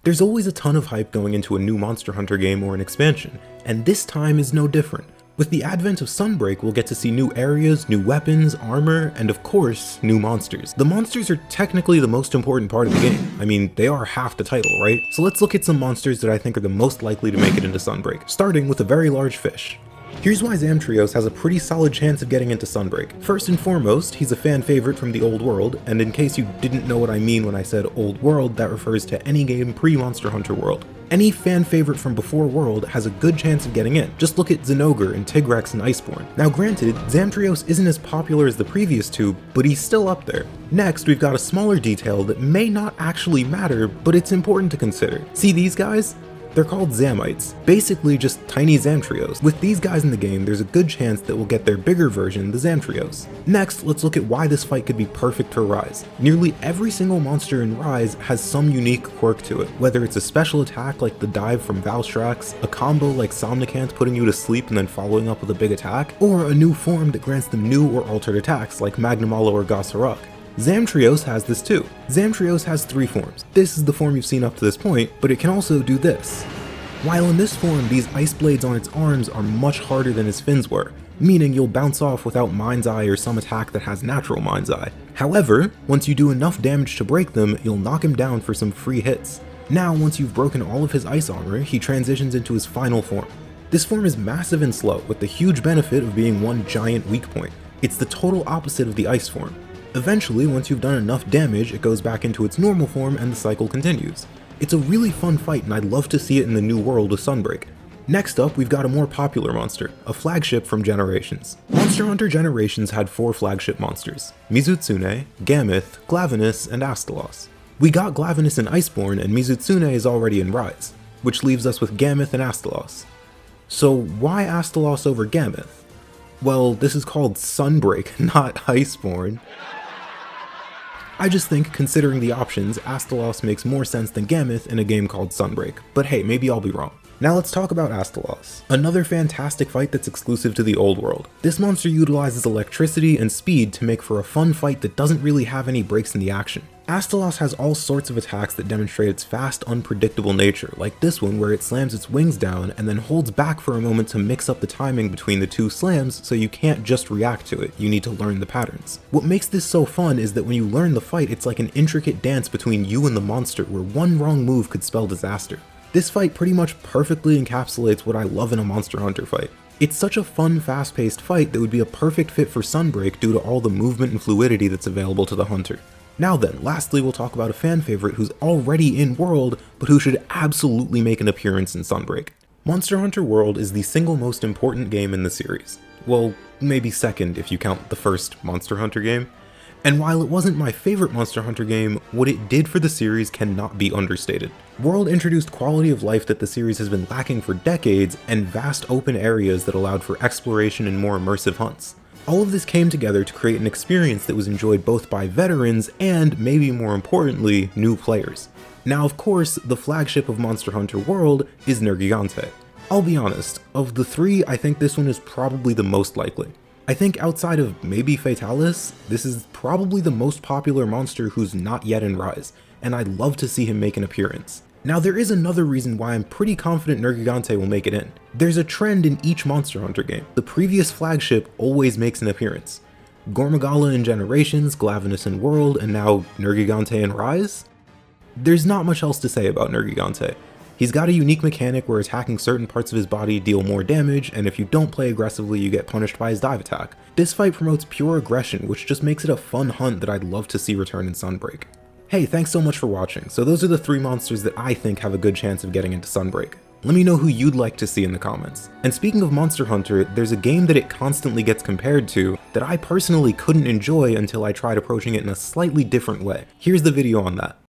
There's always a ton of hype going into a new Monster Hunter game or an expansion, and this time is no different. With the advent of Sunbreak, we'll get to see new areas, new weapons, armor, and of course, new monsters. The monsters are technically the most important part of the game. I mean, they are half the title, right? So let's look at some monsters that I think are the most likely to make it into Sunbreak, starting with a very large fish. Here's why Xantrios has a pretty solid chance of getting into Sunbreak. First and foremost, he's a fan favorite from the old world, and in case you didn't know what I mean when I said old world, that refers to any game pre-Monster Hunter World. Any fan favorite from before World has a good chance of getting in. Just look at Zinogre and Tigrex and Iceborne. Now granted, Xantrios isn't as popular as the previous two, but he's still up there. Next, we've got a smaller detail that may not actually matter, but it's important to consider. See these guys? They're called Zamites, basically just tiny Xantrios. With these guys in the game, there's a good chance that we'll get their bigger version, the Xantrios. Next, let's look at why this fight could be perfect for Rise. Nearly every single monster in Rise has some unique quirk to it, whether it's a special attack like the dive from Valstrax, a combo like Somnicant putting you to sleep and then following up with a big attack, or a new form that grants them new or altered attacks like Magnamalo or Gossarock. Xantrios has this too. Xantrios has 3 forms. This is the form you've seen up to this point, but it can also do this. While in this form, these ice blades on its arms are much harder than its fins were, meaning you'll bounce off without Mind's Eye or some attack that has natural Mind's Eye. However, once you do enough damage to break them, you'll knock him down for some free hits. Now, once you've broken all of his ice armor, he transitions into his final form. This form is massive and slow, with the huge benefit of being one giant weak point. It's the total opposite of the ice form. Eventually, once you've done enough damage, it goes back into its normal form and the cycle continues. It's a really fun fight and I'd love to see it in the new world with Sunbreak. Next up, we've got a more popular monster, a flagship from Generations. Monster Hunter Generations had 4 flagship monsters: Mizutsune, Gameth, Glavenus, and Astalos. We got Glavenus in Iceborne and Mizutsune is already in Rise, which leaves us with Gameth and Astalos. So why Astalos over Gameth? Well, this is called Sunbreak, not Iceborne. I just think, considering the options, Astalos makes more sense than Gameth in a game called Sunbreak, but hey, maybe I'll be wrong. Now let's talk about Astalos, another fantastic fight that's exclusive to the old world. This monster utilizes electricity and speed to make for a fun fight that doesn't really have any breaks in the action. Astalos has all sorts of attacks that demonstrate its fast, unpredictable nature, like this one where it slams its wings down and then holds back for a moment to mix up the timing between the 2 slams so you can't just react to it, you need to learn the patterns. What makes this so fun is that when you learn the fight, it's like an intricate dance between you and the monster where one wrong move could spell disaster. This fight pretty much perfectly encapsulates what I love in a Monster Hunter fight. It's such a fun, fast-paced fight that would be a perfect fit for Sunbreak due to all the movement and fluidity that's available to the hunter. Now then, lastly we'll talk about a fan favorite who's already in World, but who should absolutely make an appearance in Sunbreak. Monster Hunter World is the single most important game in the series. Well, maybe second if you count the first Monster Hunter game. And while it wasn't my favorite Monster Hunter game, what it did for the series cannot be understated. World introduced quality of life that the series has been lacking for decades, and vast open areas that allowed for exploration and more immersive hunts. All of this came together to create an experience that was enjoyed both by veterans and, maybe more importantly, new players. Now of course, the flagship of Monster Hunter World is Nergigante. I'll be honest, of the 3, I think this one is probably the most likely. I think outside of maybe Fatalis, this is probably the most popular monster who's not yet in Rise, and I'd love to see him make an appearance. Now there is another reason why I'm pretty confident Nergigante will make it in. There's a trend in each Monster Hunter game. The previous flagship always makes an appearance. Gormagala in Generations, Glavenus in World, and now Nergigante in Rise? There's not much else to say about Nergigante. He's got a unique mechanic where attacking certain parts of his body deal more damage, and if you don't play aggressively you get punished by his dive attack. This fight promotes pure aggression, which just makes it a fun hunt that I'd love to see return in Sunbreak. Hey, thanks so much for watching. So those are the 3 monsters that I think have a good chance of getting into Sunbreak. Let me know who you'd like to see in the comments. And speaking of Monster Hunter, there's a game that it constantly gets compared to that I personally couldn't enjoy until I tried approaching it in a slightly different way. Here's the video on that.